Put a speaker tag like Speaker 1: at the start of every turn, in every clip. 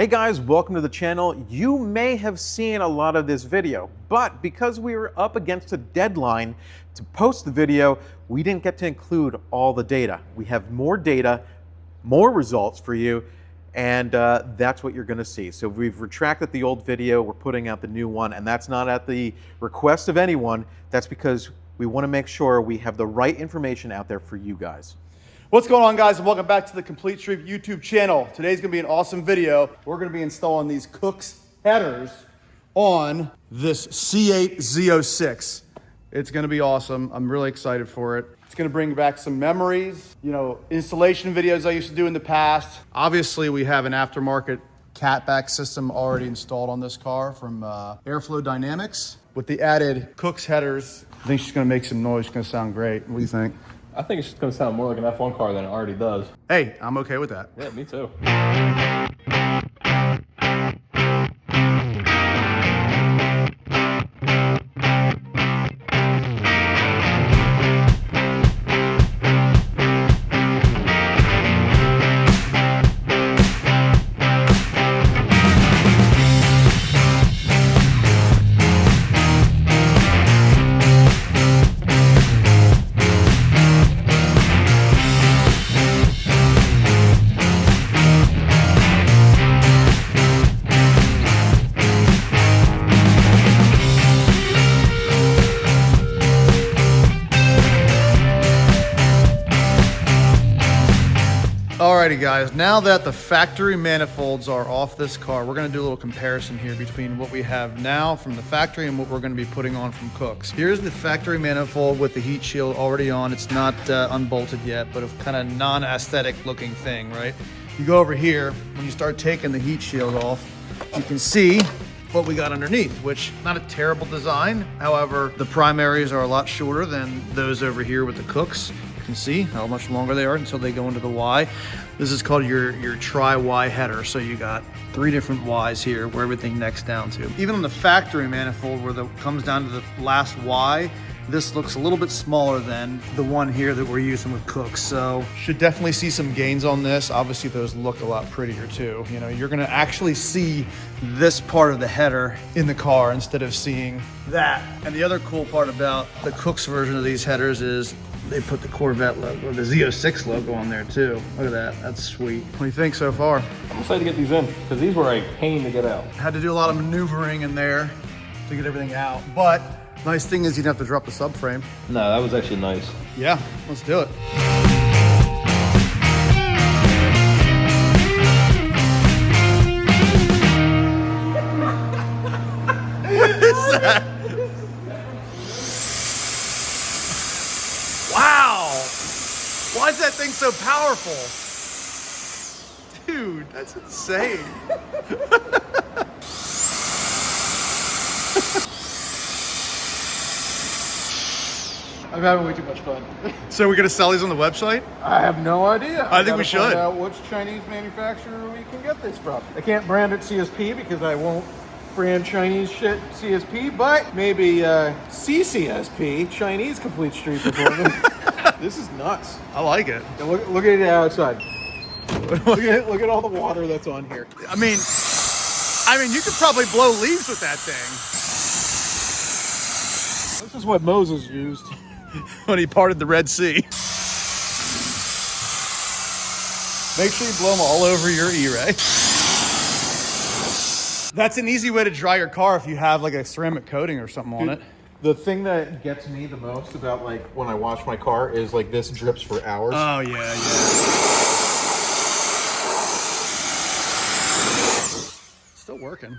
Speaker 1: Hey guys, welcome to the channel. You may have seen a lot of this video, but because we were up against a deadline to post the video, we didn't get to include all the data. We have more data, more results for you, and that's what you're gonna see. So we've retracted the old video, we're putting out the new one, and that's not at the request of anyone. That's because we wanna make sure we have the right information out there for you guys.
Speaker 2: What's going on, guys, and welcome back to the Complete Street YouTube channel. Today's gonna be an awesome video. We're gonna be installing these Kooks headers on this C8 Z06. It's gonna be awesome. I'm really excited for it. It's gonna bring back some memories, installation videos I used to do in the past. Obviously, we have an aftermarket catback system already installed on this car from Airflow Dynamics. With the added Kooks headers, I think she's gonna make some noise. It's gonna sound great. What do you think?
Speaker 3: I think it's just going to sound more like an F1 car than it already does.
Speaker 2: Hey, I'm okay with that.
Speaker 3: Yeah, me too.
Speaker 2: Alrighty guys, now that the factory manifolds are off this car, we're gonna do a little comparison here between what we have now from the factory and what we're gonna be putting on from Kooks. Here's the factory manifold with the heat shield already on. It's not unbolted yet, but a kind of non-aesthetic looking thing, right? You go over here, when you start taking the heat shield off, you can see what we got underneath, which not a terrible design. However, the primaries are a lot shorter than those over here with the Kooks. You can see how much longer they are until they go into the Y. This is called your Tri-Y header. So you got 3 different Ys here where everything necks down to. Even on the factory manifold where it comes down to the last Y, this looks a little bit smaller than the one here that we're using with Kooks. So should definitely see some gains on this. Obviously those look a lot prettier too. You're gonna actually see this part of the header in the car instead of seeing that. And the other cool part about the Kooks version of these headers is they put the Corvette logo, the Z06 logo on there too. Look at that, that's sweet. What do you think so far?
Speaker 3: I'm excited to get these in because these were a pain to get out.
Speaker 2: Had to do a lot of maneuvering in there to get everything out. But nice thing is you don't have to drop the subframe.
Speaker 3: No, that was actually nice.
Speaker 2: Yeah, let's do it. What is that? Wow! Why is that thing so powerful? Dude, that's insane.
Speaker 4: I'm having way too much fun.
Speaker 2: So we're gonna sell these on the website?
Speaker 4: I have no idea.
Speaker 2: I think we should.
Speaker 4: Find out which Chinese manufacturer we can get this from. I can't brand it CSP because I won't brand Chinese shit CSP, but maybe CCSP, Chinese Complete Street Performance. This is nuts.
Speaker 2: I like it.
Speaker 4: Now look at it outside. look at all the water that's on here.
Speaker 2: I mean, you could probably blow leaves with that thing.
Speaker 4: This is what Moses used
Speaker 2: When he parted the Red Sea. Make sure you blow them all over your E-Ray. That's an easy way to dry your car if you have like a ceramic coating or something on it.
Speaker 1: The thing that gets me the most about like when I wash my car is like this drips for hours.
Speaker 2: Oh yeah. Still working.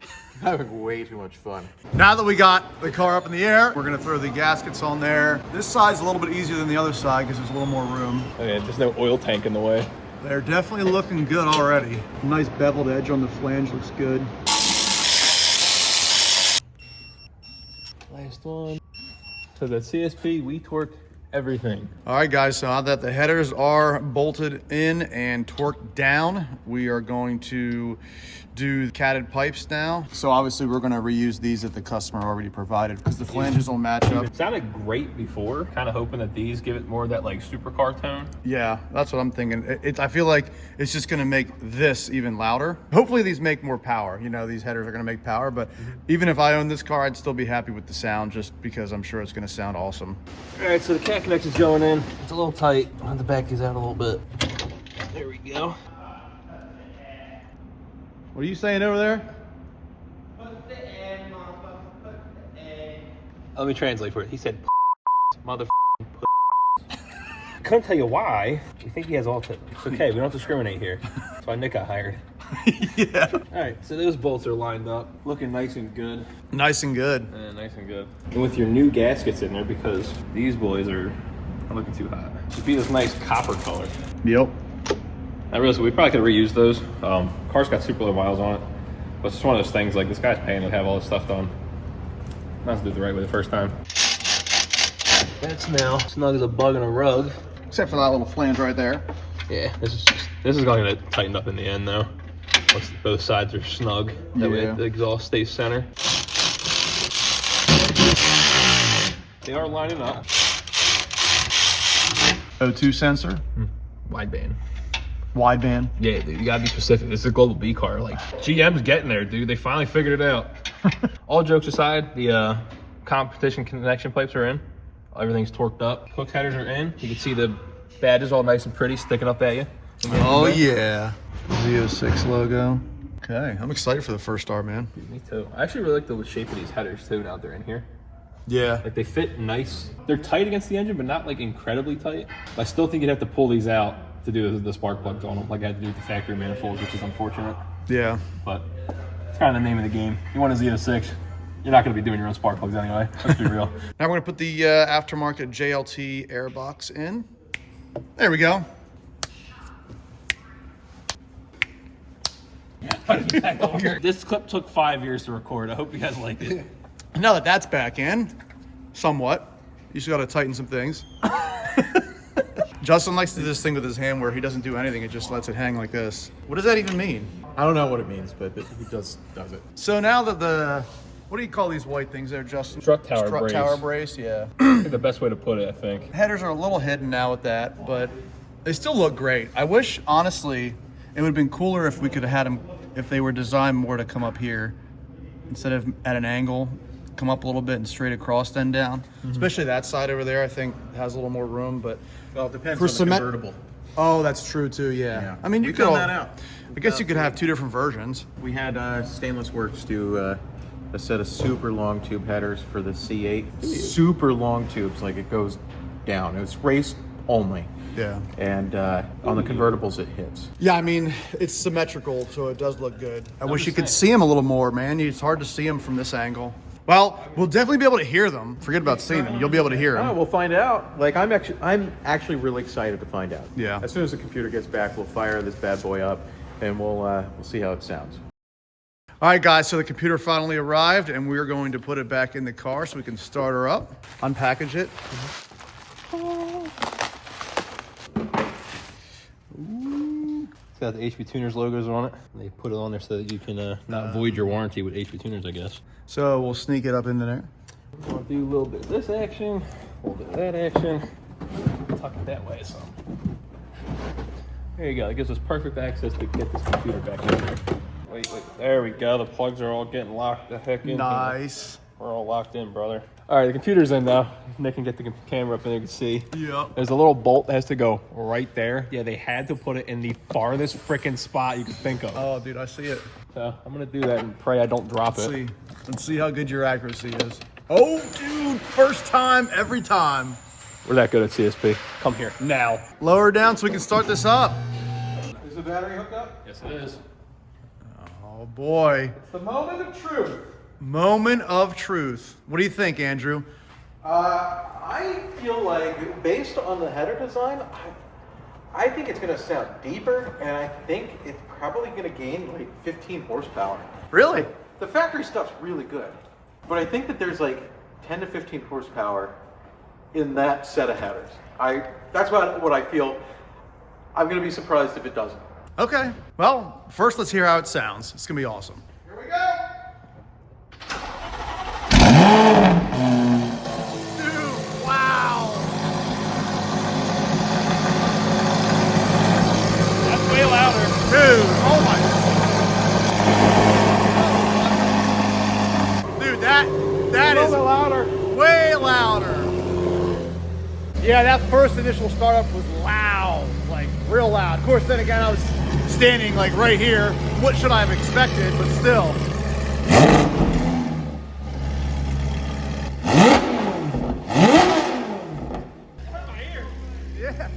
Speaker 1: I'm having way too much fun.
Speaker 2: Now that we got the car up in the air, we're gonna throw the gaskets on there. This side's a little bit easier than the other side because there's a little more room.
Speaker 3: Okay, there's no oil tank in the way.
Speaker 2: They're definitely looking good already. Nice beveled edge on the flange, looks good.
Speaker 3: Last one. So the CSP, we torque everything.
Speaker 2: All right, guys, so now that the headers are bolted in and torqued down, we are going to do catted pipes now. So obviously we're going to reuse these that the customer already provided because the flanges will match up.
Speaker 3: It sounded great before, kind of hoping that these give it more of that like supercar tone.
Speaker 2: Yeah, that's what I'm thinking. I feel like it's just going to make this even louder. Hopefully these make more power. You know, these headers are going to make power, but even if I own this car, I'd still be happy with the sound just because I'm sure it's going to sound awesome.
Speaker 3: All right, so the cat connection's going in. It's a little tight. I'll have to back these out a little bit. There we go.
Speaker 2: What are you saying over there?
Speaker 3: Let me translate for it. He said, mother. Couldn't tell you why. We think he has autism. It's okay. We don't discriminate here. That's why Nick got hired.
Speaker 2: Yeah.
Speaker 3: All right, so those bolts are lined up, looking nice and good.
Speaker 2: Nice and good.
Speaker 3: Yeah, nice and good. And with your new gaskets in there, because these boys are looking too hot. Should be this nice copper color.
Speaker 2: Yep.
Speaker 3: I realized we probably could reuse those. Car's got super low miles on it, but it's just one of those things. Like this guy's paying to have all this stuff done. Not to do it the right way the first time. That's now snug as a bug in a rug.
Speaker 2: Except for that little flange right there.
Speaker 3: Yeah, this is going to tighten up in the end though. Once both sides are snug, that way the exhaust stays center. They are lining up.
Speaker 2: O2 sensor.
Speaker 3: Wideband.
Speaker 2: Wideband.
Speaker 3: Yeah, dude, you gotta be specific. This is a global B car. Like GM's getting there, dude. They finally figured it out. All jokes aside, the competition connection pipes are in. Everything's torqued up. Kooks headers are in. You can see the badges all nice and pretty sticking up at you.
Speaker 2: Oh yeah. Z06 logo. Okay, I'm excited for the first start, man.
Speaker 3: Dude, me too. I actually really like the shape of these headers too now they're in here.
Speaker 2: Yeah.
Speaker 3: Like they fit nice. They're tight against the engine, but not like incredibly tight. I still think you'd have to pull these out to do the spark plugs on them, like I had to do with the factory manifolds, which is unfortunate.
Speaker 2: Yeah.
Speaker 3: But it's kind of the name of the game. You want a Z06, you're not going to be doing your own spark plugs anyway. Let's be real.
Speaker 2: Now we're going to put the aftermarket JLT air box in. There we go.
Speaker 3: This clip took 5 years to record. I hope you guys liked it.
Speaker 2: Now that that's back in, somewhat, you just got to tighten some things. Justin likes to do this thing with his hand where he doesn't do anything, it just lets it hang like this. What does that even mean?
Speaker 1: I don't know what it means, but he does it.
Speaker 2: So now that what do you call these white things there, Justin?
Speaker 3: Strut tower brace.
Speaker 2: Tower brace, yeah.
Speaker 3: I think the best way to put it, I think.
Speaker 2: Headers are a little hidden now with that, but they still look great. I wish, honestly, it would have been cooler if we could have had them, if they were designed more to come up here instead of at an angle, come up a little bit and straight across then down. Especially that side over there, I think has a little more room, but
Speaker 1: Well, it depends
Speaker 2: for
Speaker 1: on the
Speaker 2: cement
Speaker 1: convertible.
Speaker 2: Oh, that's true too, yeah. I mean, you
Speaker 1: We've
Speaker 2: could
Speaker 1: done
Speaker 2: all,
Speaker 1: that out.
Speaker 2: I guess you could have two different versions.
Speaker 1: We had Stainless Works do a set of super long tube headers for the C8. Super long tubes, like it goes down. It was race only.
Speaker 2: Yeah.
Speaker 1: And on the convertibles, it hits.
Speaker 2: Yeah, I mean, it's symmetrical, so it does look good. I wish you could see them a little more, man. It's hard to see them from this angle. Well, we'll definitely be able to hear them. Forget about seeing them. You'll be able to hear them.
Speaker 1: Oh, we'll find out. Like I'm actually really excited to find out.
Speaker 2: Yeah.
Speaker 1: As soon as the computer gets back, we'll fire this bad boy up, and we'll see how it sounds.
Speaker 2: All right, guys, so the computer finally arrived, and we're going to put it back in the car so we can start her up, unpackage it.
Speaker 3: It's got the HP Tuners logos on it. They put it on there so that you can not void your warranty with HP Tuners, I guess.
Speaker 2: So we'll sneak it up into there.
Speaker 3: We're gonna do a little bit of this action, a little bit of that action. Tuck it that way some. There you go. It gives us perfect access to get this computer back in there. Wait, there we go. The plugs are all getting locked the heck in.
Speaker 2: Nice.
Speaker 3: We're all locked in, brother. All right, the computer's in now. Nick can get the camera up and you can see.
Speaker 2: Yep.
Speaker 3: There's a little bolt that has to go right there. Yeah, they had to put it in the farthest freaking spot you could think of.
Speaker 2: Oh, dude, I see it.
Speaker 3: So I'm gonna do that and pray I don't drop it.
Speaker 2: Let's see how good your accuracy is. Oh, dude, first time, every time.
Speaker 3: We're that good at CSP. Come here now.
Speaker 2: Lower down so we can start this up.
Speaker 1: Is the battery hooked up?
Speaker 3: Yes, it is.
Speaker 2: Oh, boy.
Speaker 1: It's the moment of truth.
Speaker 2: Moment of truth. What do you think, Andrew?
Speaker 1: I feel like, based on the header design, I think it's going to sound deeper, and I think it's probably going to gain like 15 horsepower.
Speaker 2: Really?
Speaker 1: The factory stuff's really good, but I think that there's like 10 to 15 horsepower in that set of headers. That's what I feel. I'm going to be surprised if it doesn't.
Speaker 2: Okay. Well, first let's hear how it sounds. It's gonna be awesome.
Speaker 4: Here we go.
Speaker 2: Dude, wow.
Speaker 3: That's way louder.
Speaker 2: Dude, oh my. Dude, that is
Speaker 4: louder.
Speaker 2: way louder.
Speaker 4: Yeah, that first initial startup was loud, like real loud. Of course, then again, I was
Speaker 2: Standing like right here. What should I have expected, but still. Yeah.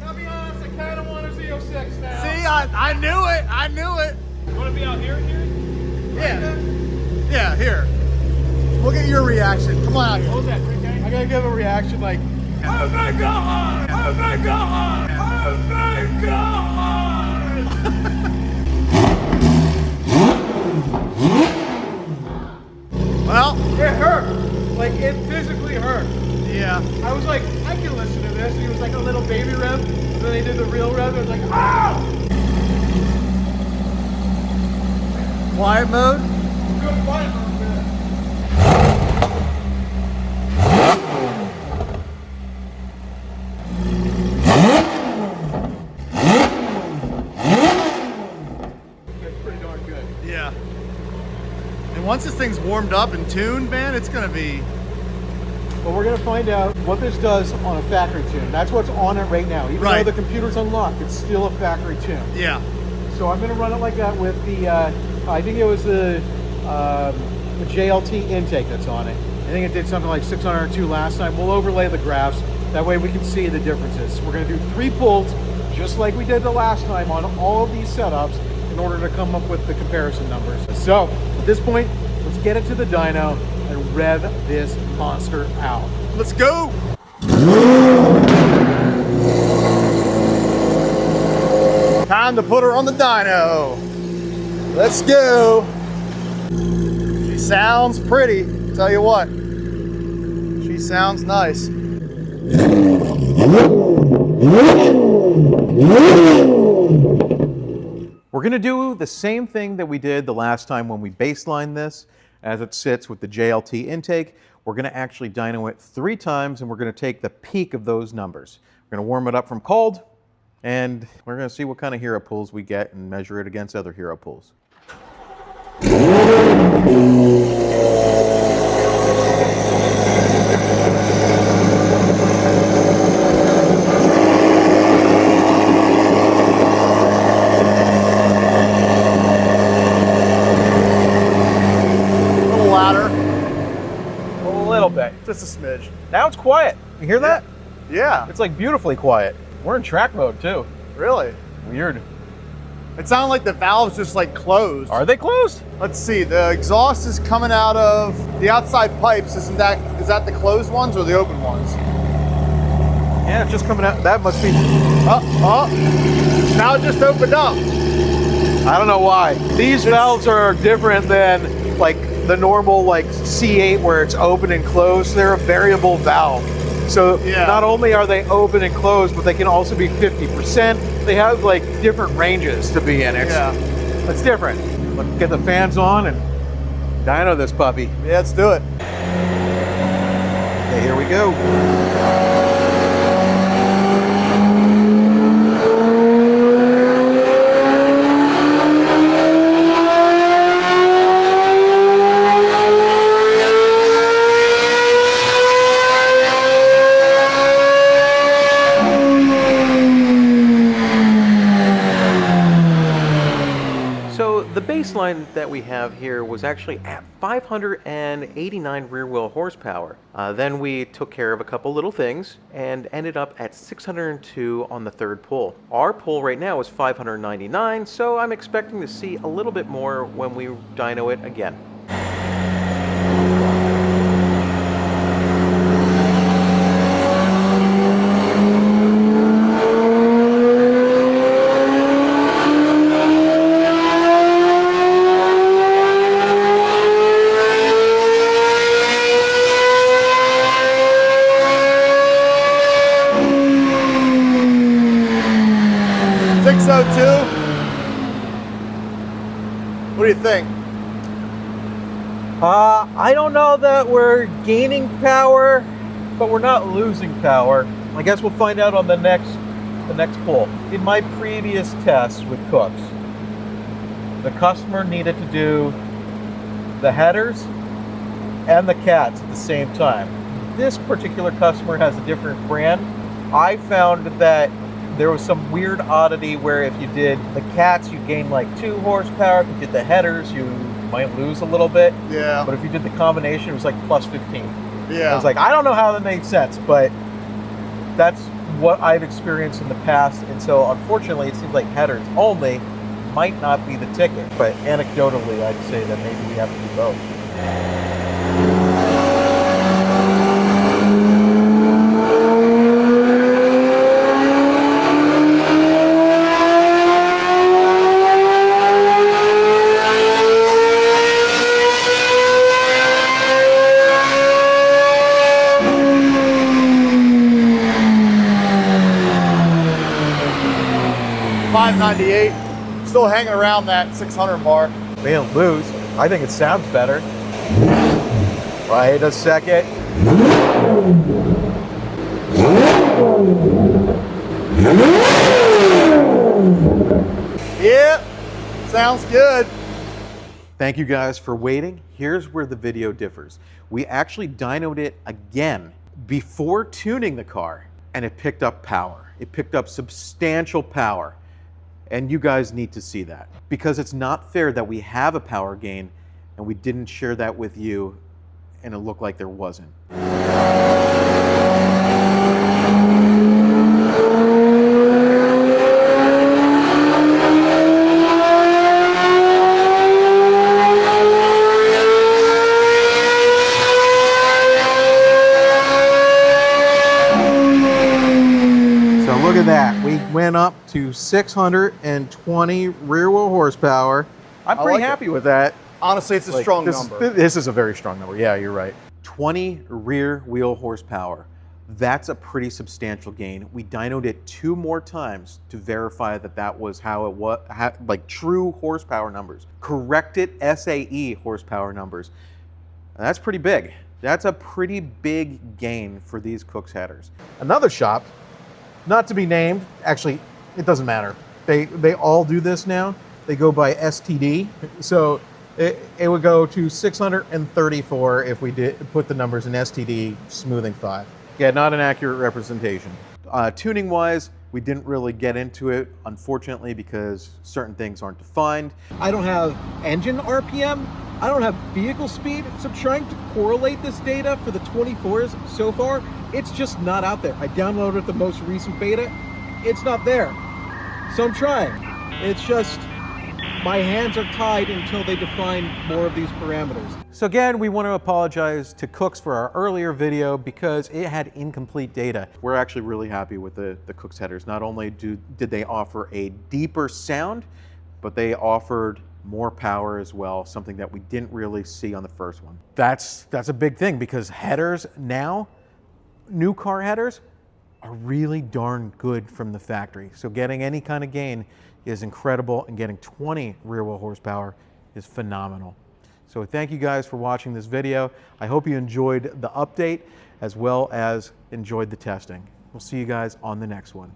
Speaker 4: I'll be honest, I kind of want a Z06 now.
Speaker 2: See, I knew it. I knew it.
Speaker 3: You want to be out here?
Speaker 2: Yeah. Yeah, here. Look at your reaction. Come on out here.
Speaker 3: What was that, 3K?
Speaker 4: I gotta give a reaction like, oh my god! Oh my god! Oh my god!
Speaker 2: Well,
Speaker 4: It hurt. Like, it physically hurt.
Speaker 2: yeah.
Speaker 4: I was like, I can listen to this. And it was like a little baby rev. And then they did the real rev. It was like, ah!
Speaker 2: Quiet mode.
Speaker 4: Good quiet for a minute. It's pretty darn good.
Speaker 2: Yeah. And once this thing's warmed up and tuned, man, it's gonna be.
Speaker 4: But we're gonna find out what this does on a factory tune. That's what's on it right now. Even
Speaker 2: Right.
Speaker 4: though the computer's unlocked, it's still a factory tune.
Speaker 2: Yeah.
Speaker 4: So I'm gonna run it like that with the, I think it was the JLT intake that's on it. I think it did something like 602 last time. We'll overlay the graphs. That way we can see the differences. We're gonna do 3 pulls, just like we did the last time on all of these setups in order to come up with the comparison numbers. So at this point, let's get it to the dyno and rev this monster out.
Speaker 2: Let's go. Time to put her on the dyno. Let's go. She sounds pretty, tell you what. She sounds nice.
Speaker 1: We're going to do the same thing that we did the last time when we baselined this as it sits with the JLT intake. We're going to actually dyno it 3 times and we're going to take the peak of those numbers. We're going to warm it up from cold and we're going to see what kind of hero pulls we get and measure it against other hero pulls.
Speaker 2: A little louder,
Speaker 1: A little bit.
Speaker 2: just a smidge.
Speaker 1: Now it's quiet. You hear that?
Speaker 2: Yeah,
Speaker 1: It's like beautifully quiet. We're in track mode too.
Speaker 2: really.
Speaker 1: Weird.
Speaker 2: It sounded like the valves just like closed.
Speaker 1: Are they closed?
Speaker 2: Let's see, the exhaust is coming out of the outside pipes. Is that the closed ones or the open ones?
Speaker 1: Yeah, it's just coming out. That must be.
Speaker 2: Now it just opened up.
Speaker 1: I don't know why. These valves are different than like the normal like C8 where it's open and closed. They're a variable valve. So
Speaker 2: Yeah.
Speaker 1: not only are they open and closed, but they can also be 50%. They have like different ranges to be in. It's different. Let's get the fans on and dyno this puppy.
Speaker 2: Yeah, let's do it.
Speaker 1: Okay, here we go. So the baseline that we have here was actually at 589 rear wheel horsepower. Then we took care of a couple little things and ended up at 602 on the 3rd pull. Our pull right now is 599, so I'm expecting to see a little bit more when we dyno it again.
Speaker 2: 602. What do you think?
Speaker 1: I don't know that we're gaining power, but we're not losing power. I guess we'll find out on the next pull. In my previous tests with Kooks, the customer needed to do the headers and the cats at the same time. This particular customer has a different brand. I found that there was some weird oddity where if you did the cats, you gain like 2 horsepower. If you did the headers, you might lose a little bit.
Speaker 2: Yeah.
Speaker 1: But if you did the combination, it was like plus 15.
Speaker 2: Yeah.
Speaker 1: I was like, I don't know how that makes sense, but that's what I've experienced in the past. And so unfortunately, it seems like headers only might not be the ticket. But anecdotally, I'd say that maybe we have to do both.
Speaker 2: 598, still hanging around that 600 mark.
Speaker 1: We didn't lose. I think it sounds better. Wait a second.
Speaker 2: Yeah, sounds good.
Speaker 1: Thank you guys for waiting. Here's where the video differs. We actually dynoed it again before tuning the car, and it picked up power. It picked up substantial power. And you guys need to see that, because it's not fair that we have a power gain and we didn't share that with you and it looked like there wasn't. Look at that. We went up to 620 rear wheel horsepower. I'm pretty happy with that.
Speaker 2: Honestly, it's a strong number.
Speaker 1: This is a very strong number. Yeah, you're right. 20 rear wheel horsepower. That's a pretty substantial gain. We dynoed it 2 more times to verify that that was how it was, like true horsepower numbers. Corrected SAE horsepower numbers. And that's pretty big. That's a pretty big gain for these Kooks headers. Another shop, not to be named, actually, it doesn't matter. They all do this now. They go by STD. So it would go to 634 if we did put the numbers in STD smoothing 5. Yeah, not an accurate representation. Tuning wise, we didn't really get into it, unfortunately, because certain things aren't defined. I don't have engine RPM. I don't have vehicle speed. So trying to correlate this data for the 24s so far, it's just not out there. I downloaded the most recent beta. It's not there. So I'm trying. It's just my hands are tied until they define more of these parameters. So again, we want to apologize to Kooks for our earlier video because it had incomplete data. We're actually really happy with the Kooks headers. Not only did they offer a deeper sound, but they offered more power as well, something that we didn't really see on the first one. That's a big thing, because headers now, new car headers, are really darn good from the factory. So getting any kind of gain is incredible, and getting 20 rear wheel horsepower is phenomenal. So thank you guys for watching this video. I hope you enjoyed the update as well as enjoyed the testing. We'll see you guys on the next one.